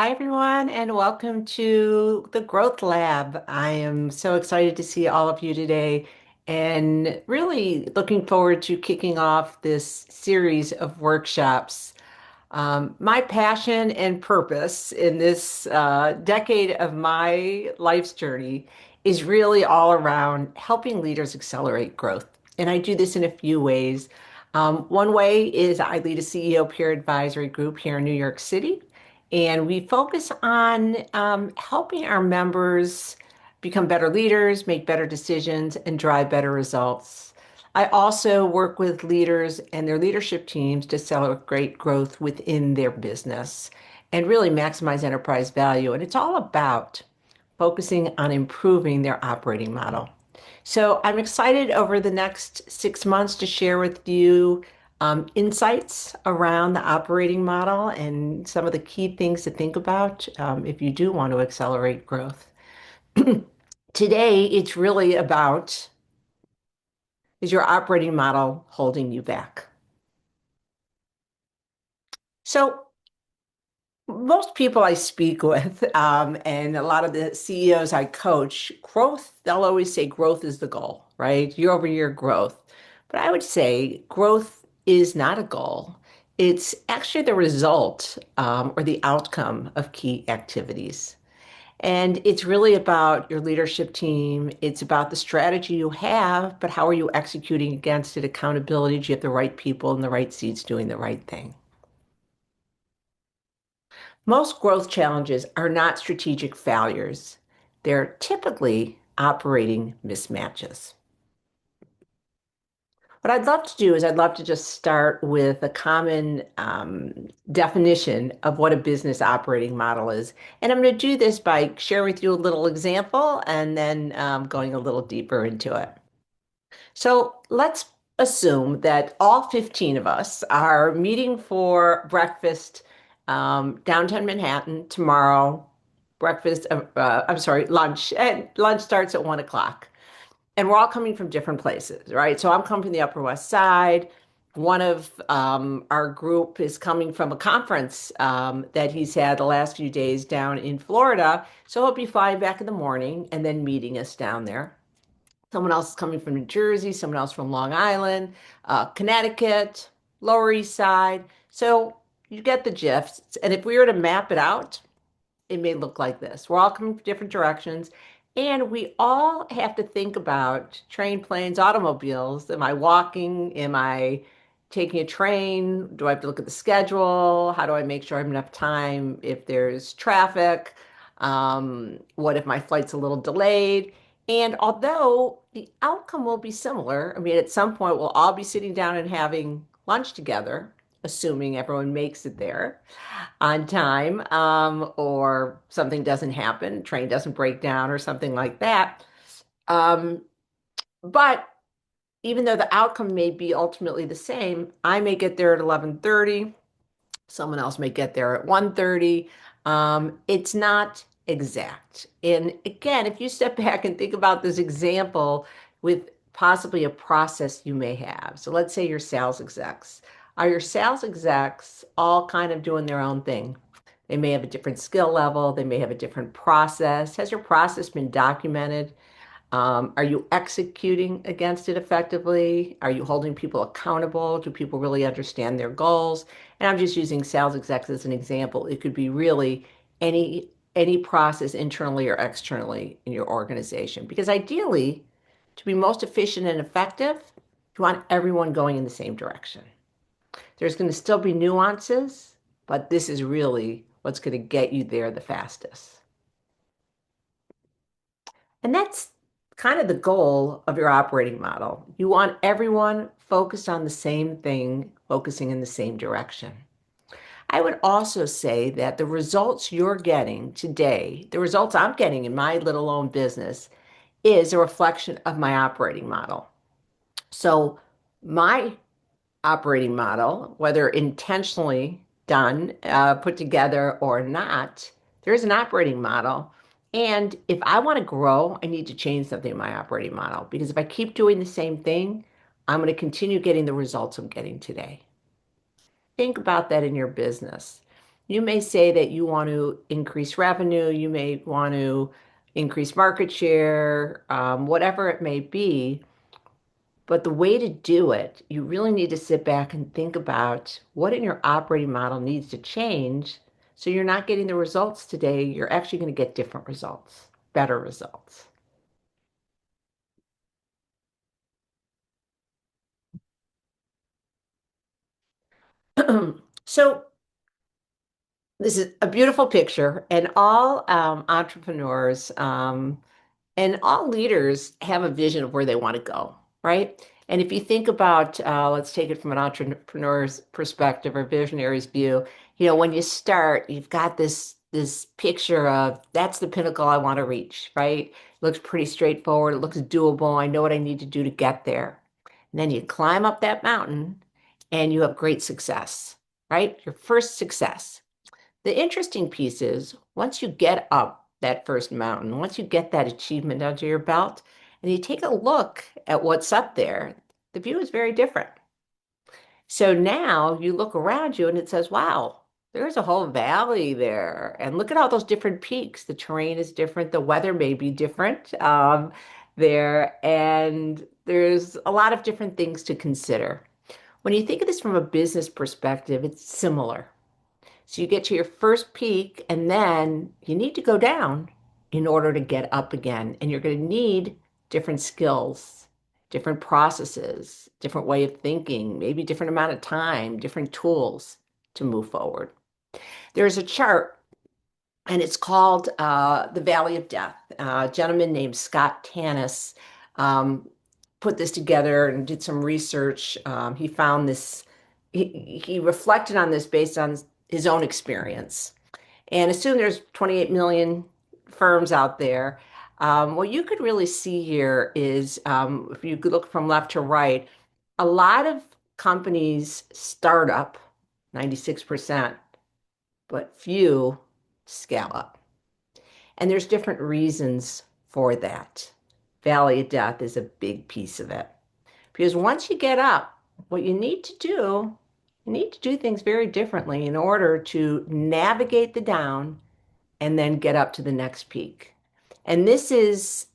Hi, everyone, and welcome to the Growth Lab. I am so excited to see all of you today and really looking forward to kicking off this series of workshops. My passion and purpose in this decade of my life's journey is really all around helping leaders accelerate growth. And I do this in a few ways. One way is I lead a CEO peer advisory group here in New York City, and we focus on helping our members become better leaders, make better decisions, and drive better results. I also work with leaders and their leadership teams to celebrate growth within their business and really maximize enterprise value. And it's all about focusing on improving their operating model. So I'm excited over the next 6 months to share with you insights around the operating model and some of the key things to think about if you do want to accelerate growth. Today, it's really about, is your operating model holding you back? So most people I speak with, and a lot of the CEOs I coach, growth, they'll always say growth is the goal, right? Year over year growth. But I would say growth is not a goal. It's actually the result, or the outcome of key activities. And it's really about your leadership team. It's about the strategy you have, but how are you executing against it? Accountability. Do you have the right people in the right seats doing the right thing? Most growth challenges are not strategic failures. They're typically operating mismatches. What I'd love to do is I'd love to just start with a common definition of what a business operating model is. And I'm going to do this by sharing with you a little example and then going a little deeper into it. So let's assume that all 15 of us are meeting for breakfast downtown Manhattan tomorrow. I'm sorry, lunch. And lunch starts at 1 o'clock. And we're all coming from different places, right? So I'm coming from the Upper West Side. One of our group is coming from a conference that he's had the last few days down in Florida. So he'll be flying back in the morning and then meeting us down there. Someone else is coming from New Jersey, someone else from Long Island, Connecticut, Lower East Side. So you get the gist. And if we were to map it out, it may look like this. We're all coming from different directions, and we all have to think about train, planes, automobiles. Am I walking? Am I taking a train? Do I have to look at the schedule? How do I make sure I have enough time if there's traffic? What if my flight's a little delayed? And although the outcome will be similar, I mean, at some point we'll all be sitting down and having lunch together, assuming everyone makes it there on time, or something doesn't happen, train doesn't break down or something like that. Um, but even though the outcome may be ultimately the same, I may get there at 11:30, someone else may get there at 1:30. It's not exact. And again, if you step back and think about this example with possibly a process you may have. So let's say your sales execs. Are your sales execs all kind of doing their own thing? They may have a different skill level. They may have a different process. Has your process been documented? Are you executing against it effectively? Are you holding people accountable? Do people really understand their goals? And I'm just using sales execs as an example. It could be really any process internally or externally in your organization. Because ideally, to be most efficient and effective, you want everyone going in the same direction. There's going to still be nuances, but this is really what's going to get you there the fastest. And that's kind of the goal of your operating model. You want everyone focused on the same thing, focusing in the same direction. I would also say that the results you're getting today, the results I'm getting in my little own business, is a reflection of my operating model. So, my operating model, whether intentionally done, put together or not, there is an operating model. And if I want to grow, I need to change something in my operating model because if I keep doing the same thing, I'm going to continue getting the results I'm getting today. Think about that in your business. You may say that you want to increase revenue, you may want to increase market share, whatever it may be. But the way to do it, you really need to sit back and think about what in your operating model needs to change so you're not getting the results today. You're actually going to get different results, better results. So this is a beautiful picture, and all entrepreneurs and all leaders have a vision of where they want to go, right? And if you think about, let's take it from an entrepreneur's perspective or visionary's view, when you start, you've got this picture of that's the pinnacle I want to reach, right? It looks pretty straightforward. It looks doable. I know what I need to do to get there. And then you climb up that mountain and you have great success, right? Your first success. The interesting piece is once you get up that first mountain, once you get that achievement under your belt, and you take a look at what's up there, the view is very different. So now you look around you and it says, wow, there's a whole valley there. And look at all those different peaks. The terrain is different, the weather may be different there, and there's a lot of different things to consider. When you think of this from a business perspective, it's similar. So you get to your first peak, and then you need to go down in order to get up again. And you're going to need different skills, different processes, different way of thinking, maybe different amount of time, different tools to move forward. There's a chart, and it's called the Valley of Death. A gentleman named Scott Tanis um, put this together and did some research. He found this, he reflected on this based on his own experience. And assume there's 28 million firms out there. What you could really see here is if you could look from left to right, a lot of companies start up, 96%, but few scale up. And there's different reasons for that. Valley of Death is a big piece of it. Because once you get up, what you need to do things very differently in order to navigate the down and then get up to the next peak. And this is,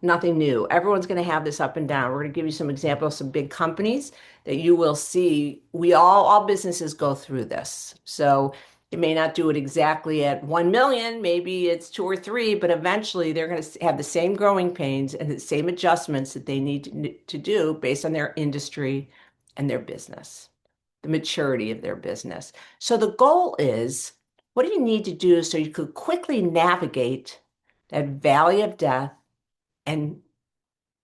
nothing new. Everyone's going to have this up and down. We're going to give you some examples, some big companies that you will see. All businesses go through this. So it may not do it exactly at 1 million, maybe it's two or three, but eventually they're going to have the same growing pains and the same adjustments that they need to do based on their industry and their business, the maturity of their business. So the goal is, what do you need to do so you could quickly navigate that valley of death and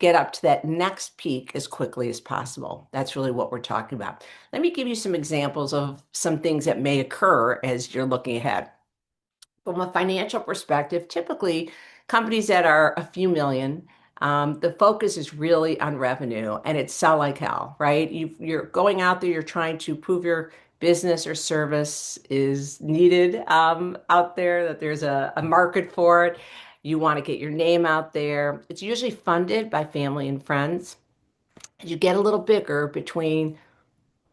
get up to that next peak as quickly as possible? That's really what we're talking about. Let me give you some examples of some things that may occur as you're looking ahead. From a financial perspective, typically companies that are a few million, the focus is really on revenue and it's sell like hell, right? You're going out there, you're trying to prove your business or service is needed out there, that there's a market for it. You want to get your name out there. It's usually funded by family and friends. As you get a little bigger, between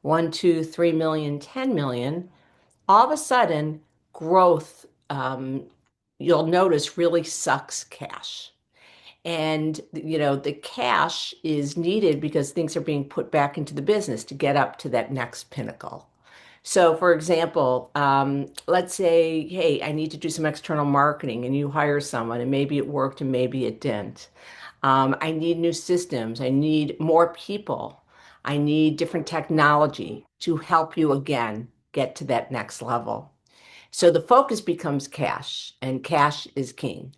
1, 2, 3 million, 10 million, all of a sudden growth, you'll notice, really sucks cash. And the cash is needed because things are being put back into the business to get up to that next pinnacle. So for example, let's say, hey, I need to do some external marketing, and you hire someone and maybe it worked and maybe it didn't. I need new systems. I need more people. I need different technology to help you again get to that next level. So the focus becomes cash, and cash is king.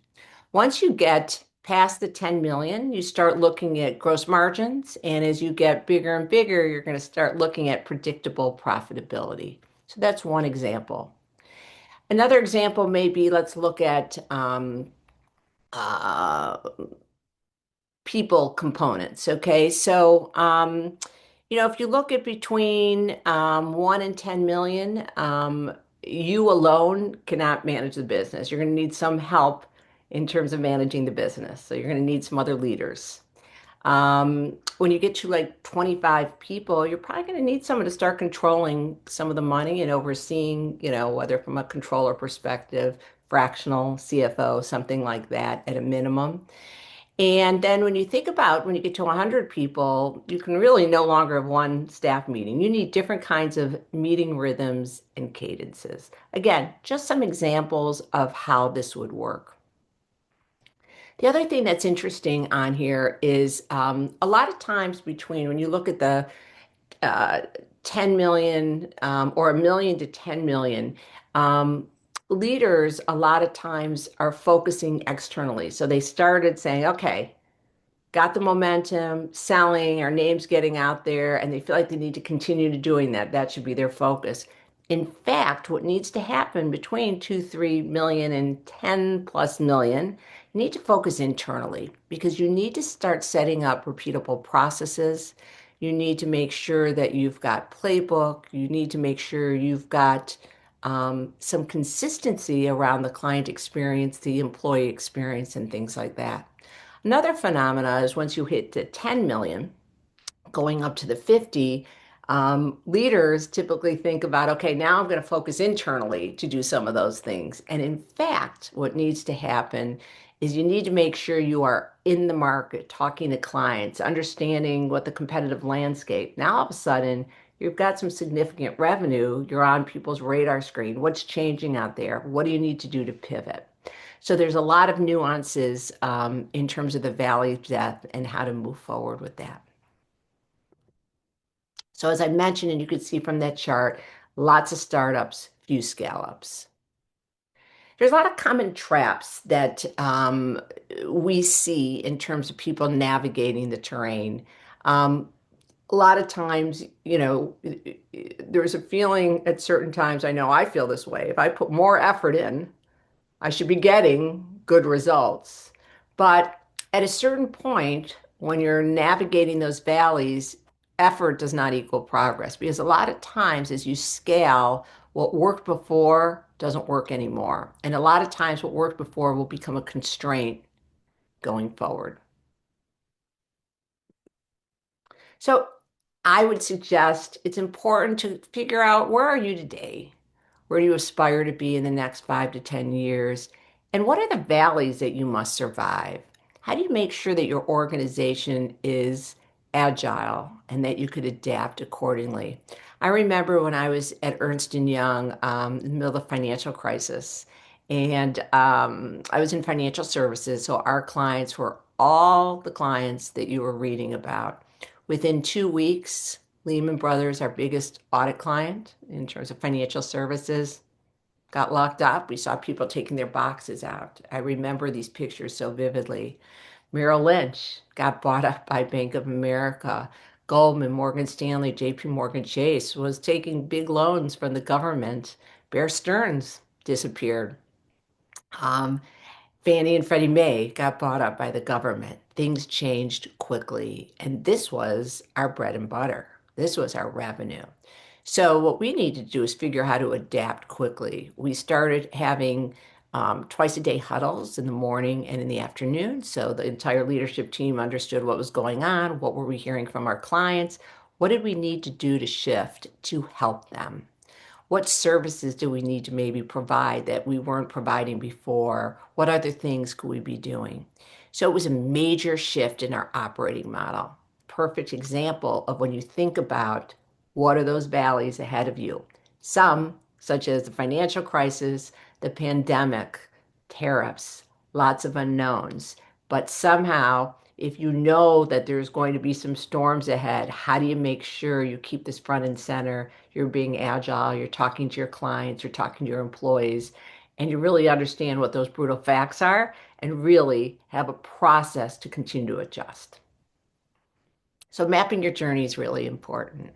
Once you get past the 10 million, you start looking at gross margins. And as you get bigger and bigger, you're going to start looking at predictable profitability. So that's one example. Another example may be, let's look at uh, people components. Okay. So, if you look at between 1 and 10 million, you alone cannot manage the business. You're going to need some help in terms of managing the business. So you're going to need some other leaders. When you get to like 25 people, you're probably going to need someone to start controlling some of the money and overseeing, whether from a controller perspective, fractional CFO, something like that at a minimum. And then when you think about when you get to 100 people, you can really no longer have one staff meeting. You need different kinds of meeting rhythms and cadences. Again, just some examples of how this would work. The other thing that's interesting on here is a lot of times between when you look at the uh, 10 million or a million to 10 million, um, leaders a lot of times are focusing externally. So they started saying, okay, got the momentum, selling, our name's getting out there, and they feel like they need to continue to doing that. That should be their focus. In fact, what needs to happen between 2, 3 million and 10 plus million, you need to focus internally because you need to start setting up repeatable processes. You need to make sure that you've got playbook. You need to make sure you've got some consistency around the client experience, the employee experience, and things like that. Another phenomena is once you hit the 10 million, going up to the 50, leaders typically think about, okay, now I'm going to focus internally to do some of those things. And in fact, what needs to happen is you need to make sure you are in the market, talking to clients, understanding what the competitive landscape. Now, all of a sudden, you've got some significant revenue. You're on people's radar screen. What's changing out there? What do you need to do to pivot? So there's a lot of nuances in terms of the valley of death and how to move forward with that. So as I mentioned, and you can see from that chart, lots of startups, few scale-ups. There's a lot of common traps that we see in terms of people navigating the terrain. Um, a lot of times, there's a feeling at certain times, I know I feel this way. If I put more effort in, I should be getting good results. But at a certain point, when you're navigating those valleys, effort does not equal progress because a lot of times as you scale, what worked before doesn't work anymore. And a lot of times what worked before will become a constraint going forward. So I would suggest it's important to figure out where are you today? Where do you aspire to be in the next 5 to 10 years? And what are the valleys that you must survive? How do you make sure that your organization is agile and that you could adapt accordingly? I remember when I was at Ernst& Young in the middle of the financial crisis, and I was in financial services, so our clients were all the clients that you were reading about. Within 2 weeks, Lehman Brothers, our biggest audit client in terms of financial services, got locked up. We saw people taking their boxes out. I remember these pictures so vividly. Merrill Lynch got bought up by Bank of America. Goldman, Morgan Stanley, JP Morgan Chase was taking big loans from the government. Bear Stearns disappeared. Um, Fannie and Freddie Mae got bought up by the government. Things changed quickly. And this was our bread and butter. This was our revenue. So what we need to do is figure out how to adapt quickly. We started having twice a day huddles in the morning and in the afternoon. So the entire leadership team understood what was going on. What were we hearing from our clients? What did we need to do to shift to help them? What services do we need to maybe provide that we weren't providing before? What other things could we be doing? So it was a major shift in our operating model. Perfect example of when you think about what are those valleys ahead of you. Some, such as the financial crisis, the pandemic, tariffs, lots of unknowns. But somehow, if you know that there's going to be some storms ahead, how do you make sure you keep this front and center? You're being agile, you're talking to your clients, you're talking to your employees, and you really understand what those brutal facts are and really have a process to continue to adjust. So mapping your journey is really important.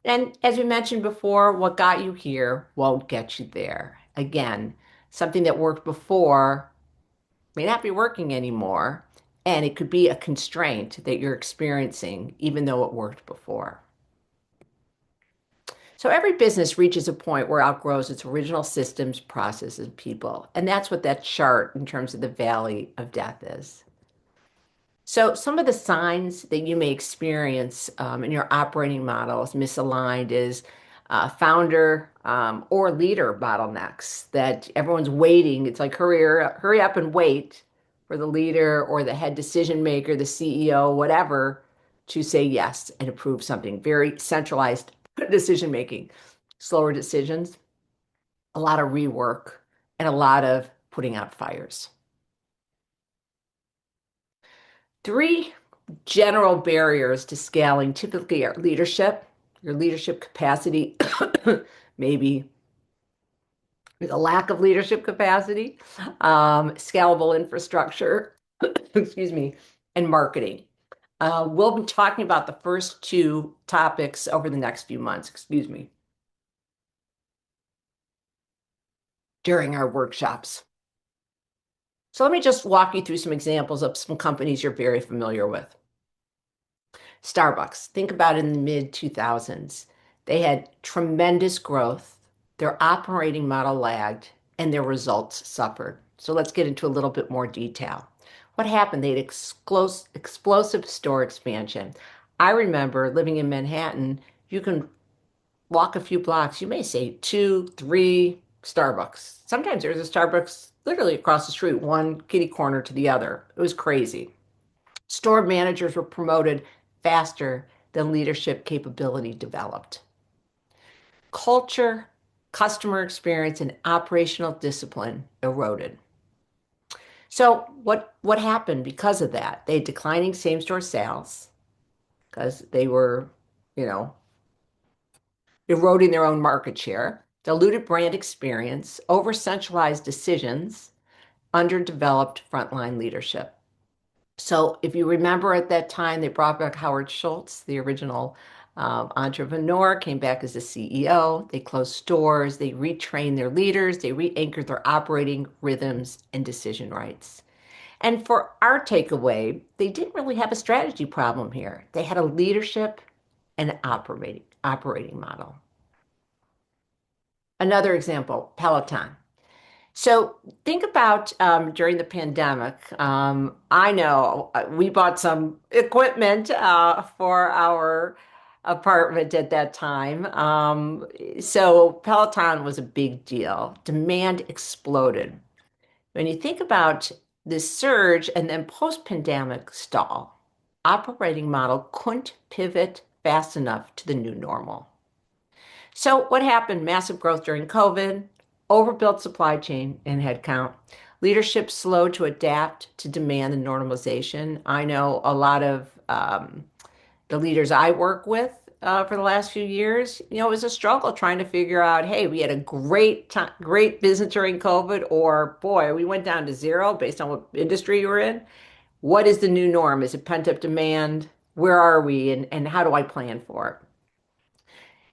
And as we mentioned before, what got you here won't get you there. Again, something that worked before may not be working anymore, and it could be a constraint that you're experiencing, even though it worked before. So every business reaches a point where it outgrows its original systems, processes, and people. And that's what that chart in terms of the valley of death is. So, some of the signs that you may experience in your operating model is misaligned is founder or leader bottlenecks that everyone's waiting. It's like hurry up and wait for the leader or the head decision maker, the CEO, whatever, to say yes and approve something. Very centralized decision making, slower decisions, a lot of rework, and a lot of putting out fires. Three general barriers to scaling typically are leadership, your leadership capacity, maybe a lack of leadership capacity, scalable infrastructure, excuse me, and marketing. We'll be talking about the first two topics over the next few months, excuse me, during our workshops. So let me just walk you through some examples of some companies you're very familiar with. Starbucks, think about in the mid 2000s. They had tremendous growth, their operating model lagged, and their results suffered. So let's get into a little bit more detail. What happened? They had explosive store expansion. I remember living in Manhattan, you can walk a few blocks, you may say two, three Starbucks. Sometimes there's a Starbucks literally across the street, one kitty corner to the other. It was crazy. Store managers were promoted faster than leadership capability developed. Culture, customer experience, and operational discipline eroded. So what happened because of that? They had declining same-store sales because they were, you know, eroding their own market share, diluted brand experience, over-centralized decisions, underdeveloped frontline leadership. So if you remember at that time, they brought back Howard Schultz, the original entrepreneur, came back as the CEO. They closed stores, they retrained their leaders, they re-anchored their operating rhythms and decision rights. And for our takeaway, they didn't really have a strategy problem here. They had a leadership and operating model. Another example, Peloton. So think about during the pandemic. I know we bought some equipment for our apartment at that time. So Peloton was a big deal. Demand exploded. When you think about this surge and then post-pandemic stall, operating model couldn't pivot fast enough to the new normal. So what happened? Massive growth during COVID, overbuilt supply chain and headcount, leadership slow to adapt to demand and normalization. I know a lot of the leaders I work with for the last few years, it was a struggle trying to figure out, hey, we had a great time, great business during COVID, or boy, we went down to zero based on what industry you were in. What is the new norm? Is it pent-up demand? Where are we? And how do I plan for it?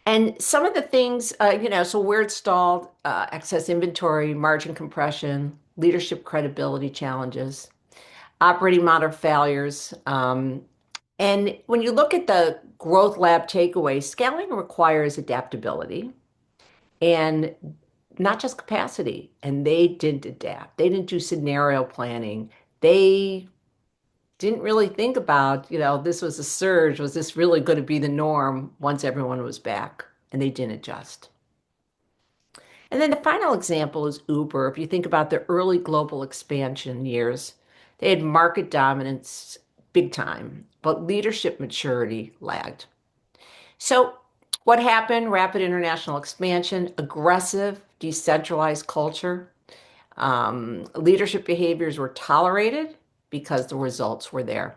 And some of the things, so where it's stalled, excess inventory, margin compression, leadership credibility challenges, operating model failures. And when you look at the growth lab takeaway, scaling requires adaptability and not just capacity. And they didn't adapt. They didn't do scenario planning. They didn't really think about, this was a surge. Was this really going to be the norm once everyone was back? And they didn't adjust. And then the final example is Uber. If you think about the early global expansion years, they had market dominance big time, but leadership maturity lagged. So, what happened? Rapid international expansion, aggressive, decentralized culture. Leadership behaviors were tolerated because the results were there.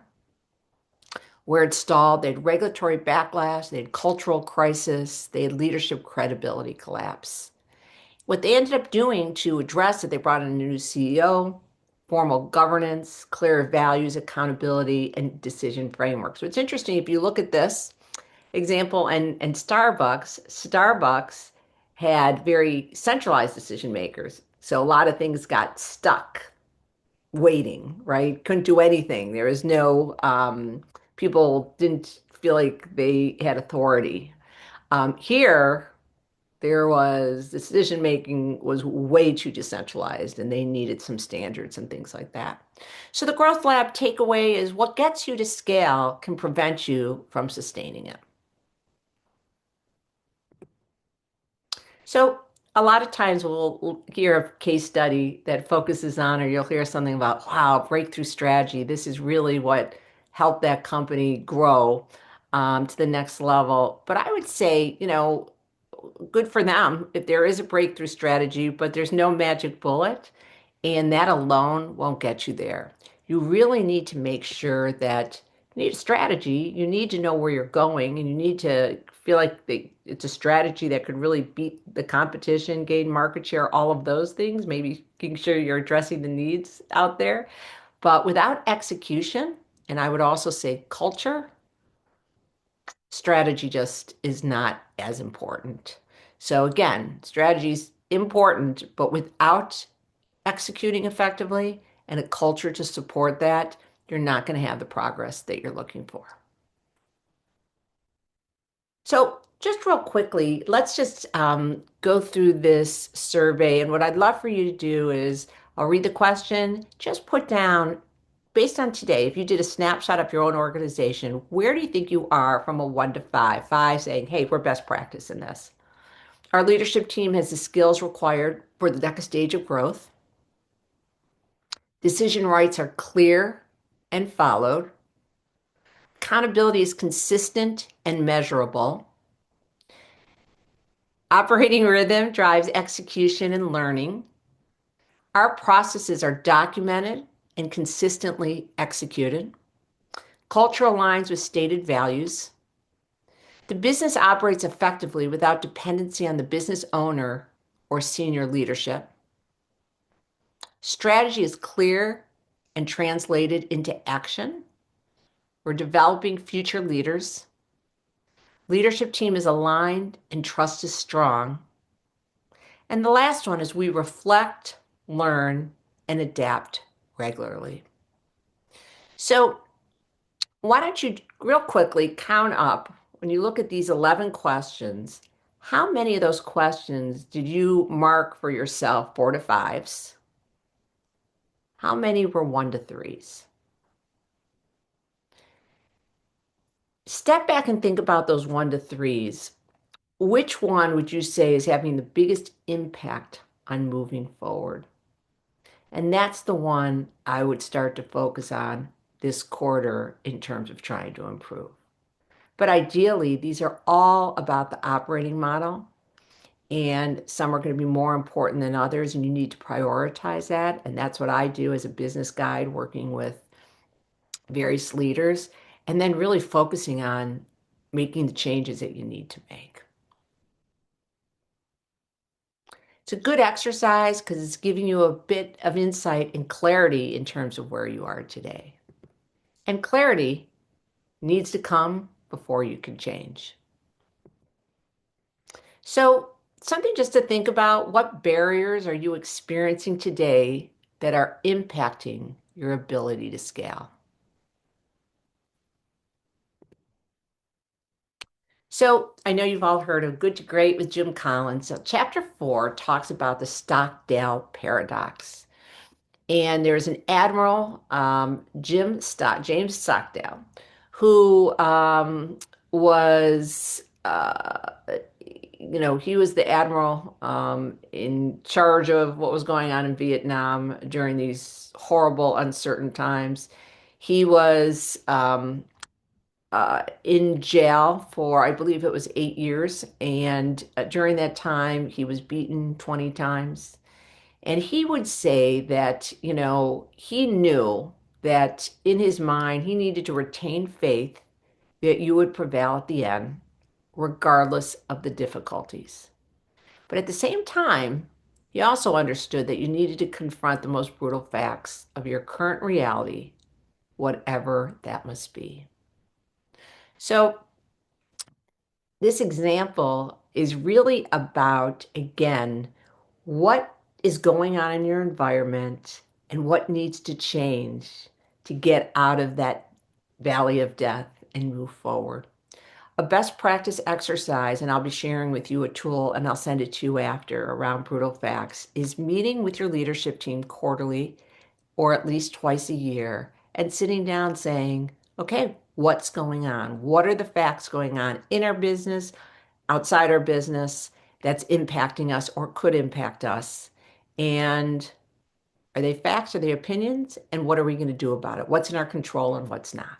Where it stalled, they had regulatory backlash, they had cultural crisis, they had leadership credibility collapse. What they ended up doing to address it, they brought in a new CEO, formal governance, clear values, accountability, and decision framework. So it's interesting if you look at this example and Starbucks had very centralized decision makers. So a lot of things got stuck waiting, right? Couldn't do anything. There was no, people didn't feel like they had authority. Here, There was decision making was way too decentralized and they needed some standards and things like that. So the Growth Lab takeaway is what gets you to scale can prevent you from sustaining it. So a lot of times we'll hear a case study that focuses on, or you'll hear something about, wow, breakthrough strategy. This is really what helped that company grow to the next level. But I would say, good for them if there is a breakthrough strategy, but there's no magic bullet, and that alone won't get you there. You really need to make sure that you need a strategy, you need to know where you're going, and you need to feel like it's a strategy that could really beat the competition, gain market share, all of those things, maybe making sure you're addressing the needs out there. But without execution, and I would also say culture, strategy just is not as important. So again, strategy is important, but without executing effectively and a culture to support that, you're not going to have the progress that you're looking for. So just real quickly, let's just go through this survey. And what I'd love for you to do is I'll read the question, just put down, based on today, if you did a snapshot of your own organization, where do you think you are from a 1 to 5? 5 saying, hey, we're best practice in this. Our leadership team has the skills required for the next stage of growth. Decision rights are clear and followed. Accountability is consistent and measurable. Operating rhythm drives execution and learning. Our processes are documented and consistently executed. Culture aligns with stated values. The business operates effectively without dependency on the business owner or senior leadership. Strategy is clear and translated into action. We're developing future leaders. Leadership team is aligned and trust is strong. And the last one is we reflect, learn, and adapt regularly. So why don't you real quickly count up when you look at these 11 questions, how many of those questions did you mark for yourself 4 to 5s? How many were 1 to 3s? Step back and think about those 1 to 3s. Which one would you say is having the biggest impact on moving forward? And that's the one I would start to focus on this quarter in terms of trying to improve. But ideally, these are all about the operating model, and some are going to be more important than others, and you need to prioritize that. And that's what I do as a business guide, working with various leaders, and then really focusing on making the changes that you need to make. It's a good exercise because it's giving you a bit of insight and clarity in terms of where you are today. And clarity needs to come before you can change. So, something just to think about, what barriers are you experiencing today that are impacting your ability to scale? So, I know you've all heard of Good to Great with Jim Collins. So, chapter 4 talks about the Stockdale paradox. And there's an admiral, James Stockdale, who was, he was the admiral in charge of what was going on in Vietnam during these horrible, uncertain times. He was in jail for, I believe it was 8 years. And during that time, he was beaten 20 times. And he would say that, he knew that in his mind, he needed to retain faith that you would prevail at the end, regardless of the difficulties. But at the same time, he also understood that you needed to confront the most brutal facts of your current reality, whatever that must be. So, this example is really about, again, what is going on in your environment and what needs to change to get out of that valley of death and move forward. A best practice exercise, and I'll be sharing with you a tool and I'll send it to you after around brutal facts, is meeting with your leadership team quarterly or at least twice a year and sitting down saying, okay, what's going on? What are the facts going on in our business, outside our business that's impacting us or could impact us? And are they facts? Are they opinions? And what are we going to do about it? What's in our control and what's not?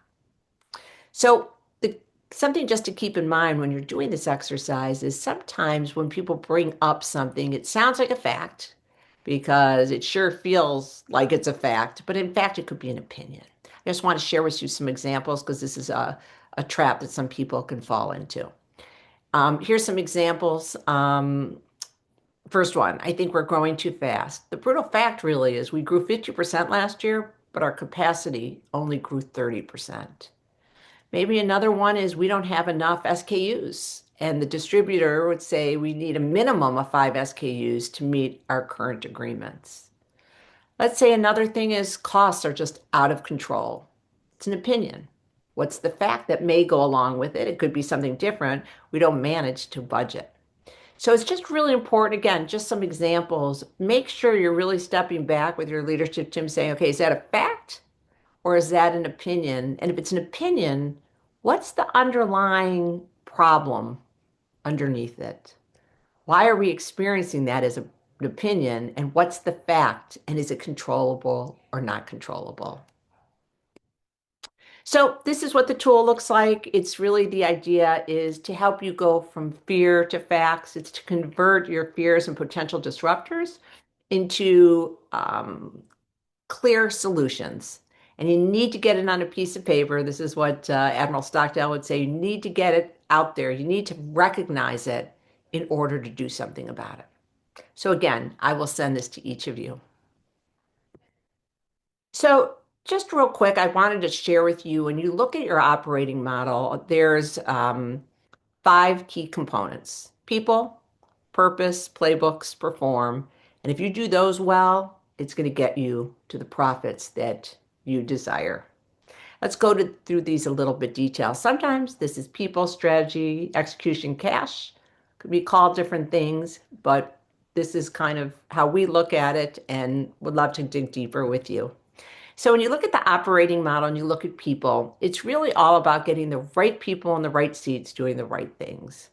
So, something just to keep in mind when you're doing this exercise is sometimes when people bring up something, it sounds like a fact because it sure feels like it's a fact, but in fact, it could be an opinion. I just want to share with you some examples because this is a trap that some people can fall into. Here's some examples. First one, I think we're growing too fast. The brutal fact really is we grew 50% last year, but our capacity only grew 30%. Maybe another one is we don't have enough SKUs, and the distributor would say we need a minimum of 5 SKUs to meet our current agreements. Let's say another thing is costs are just out of control. It's an opinion. What's the fact that may go along with it? It could be something different. We don't manage to budget. So it's just really important, again, just some examples. Make sure you're really stepping back with your leadership team saying, okay, is that a fact or is that an opinion? And if it's an opinion, what's the underlying problem underneath it? Why are we experiencing that as an opinion? And what's the fact? And is it controllable or not controllable? So this is what the tool looks like. It's really the idea is to help you go from fear to facts. It's to convert your fears and potential disruptors into clear solutions. And you need to get it on a piece of paper. This is what Admiral Stockdale would say. You need to get it out there. You need to recognize it in order to do something about it. So again, I will send this to each of you. So just real quick, I wanted to share with you, when you look at your operating model, there's 5 key components: people, purpose, playbooks, perform. And if you do those well, it's going to get you to the profits that you desire. Let's go through these a little bit detail. Sometimes this is people, strategy, execution, cash. Could be called different things, but this is kind of how we look at it and would love to dig deeper with you. So when you look at the operating model and you look at people, it's really all about getting the right people in the right seats doing the right things.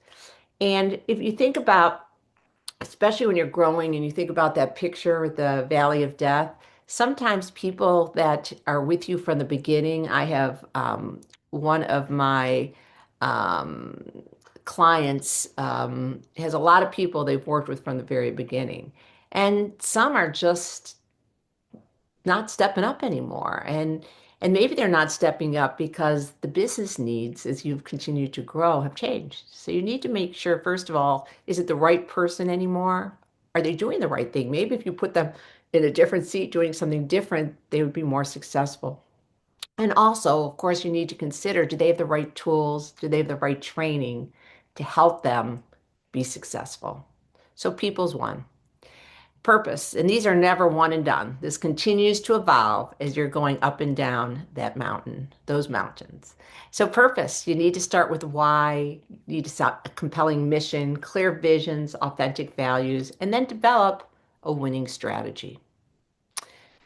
And if you think about, especially when you're growing and you think about that picture with the valley of death, sometimes people that are with you from the beginning, I have one of my um, clients has a lot of people they've worked with from the very beginning. And some are just not stepping up anymore. And maybe they're not stepping up because the business needs, as you've continued to grow, have changed. So you need to make sure, first of all, is it the right person anymore? Are they doing the right thing? Maybe if you put them in a different seat doing something different, they would be more successful. And also, of course, you need to consider, do they have the right tools? Do they have the right training to help them be successful? So people's one. Purpose, and these are never one and done. This continues to evolve as you're going up and down that mountain, those mountains. So purpose, you need to start with why, you need to set a compelling mission, clear visions, authentic values, and then develop a winning strategy.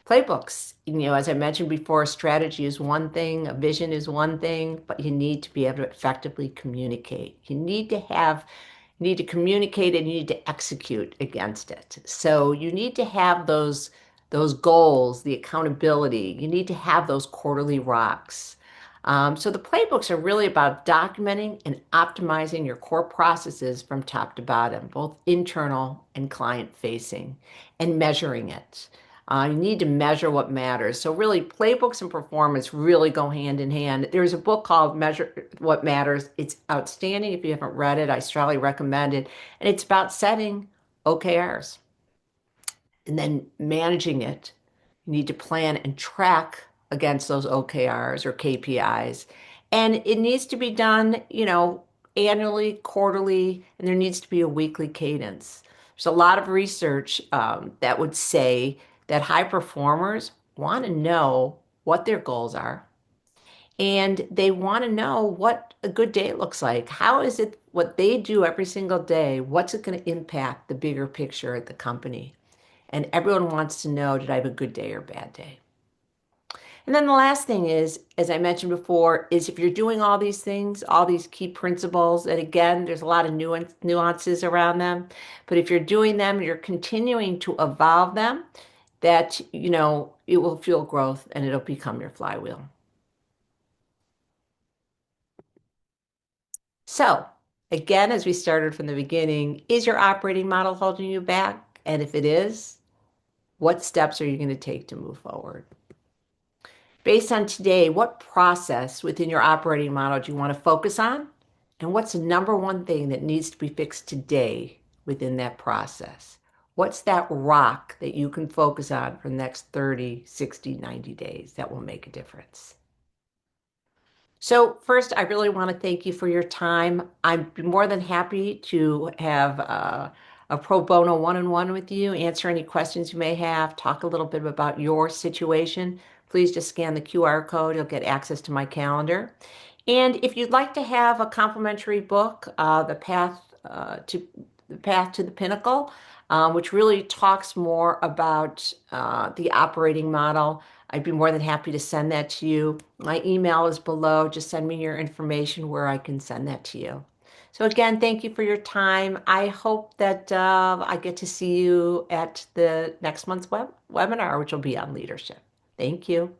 Playbooks, as I mentioned before, strategy is one thing, a vision is one thing, but you need to be able to effectively communicate. You need to communicate and you need to execute against it. So you need to have those goals, the accountability. You need to have those quarterly rocks. So the playbooks are really about documenting and optimizing your core processes from top to bottom, both internal and client facing, and measuring it. You need to measure what matters. So really, playbooks and performance really go hand in hand. There's a book called Measure What Matters. It's outstanding. If you haven't read it, I strongly recommend it. And it's about setting OKRs and then managing it. You need to plan and track against those OKRs or KPIs. And it needs to be done, annually, quarterly, and there needs to be a weekly cadence. There's a lot of research that would say that high performers want to know what their goals are And they want to know what a good day looks like. How is it what they do every single day? What's it going to impact the bigger picture at the company? And everyone wants to know, did I have a good day or bad day? And then the last thing is, as I mentioned before, is if you're doing all these things, all these key principles, and again, there's a lot of nuances around them, but if you're doing them, you're continuing to evolve them, that, it will fuel growth and it'll become your flywheel. So, again, as we started from the beginning, is your operating model holding you back? And if it is, what steps are you going to take to move forward? Based on today, what process within your operating model do you want to focus on? And what's the number one thing that needs to be fixed today within that process? What's that rock that you can focus on for the next 30, 60, 90 days that will make a difference? So first, I really want to thank you for your time. I'd be more than happy to have a pro bono one-on-one with you, answer any questions you may have, talk a little bit about your situation. Please just scan the QR code. You'll get access to my calendar. And if you'd like to have a complimentary book, The Path to the Pinnacle, which really talks more about the operating model, I'd be more than happy to send that to you. My email is below. Just send me your information where I can send that to you. So again, thank you for your time. I hope that I get to see you at the next month's webinar, which will be on leadership. Thank you.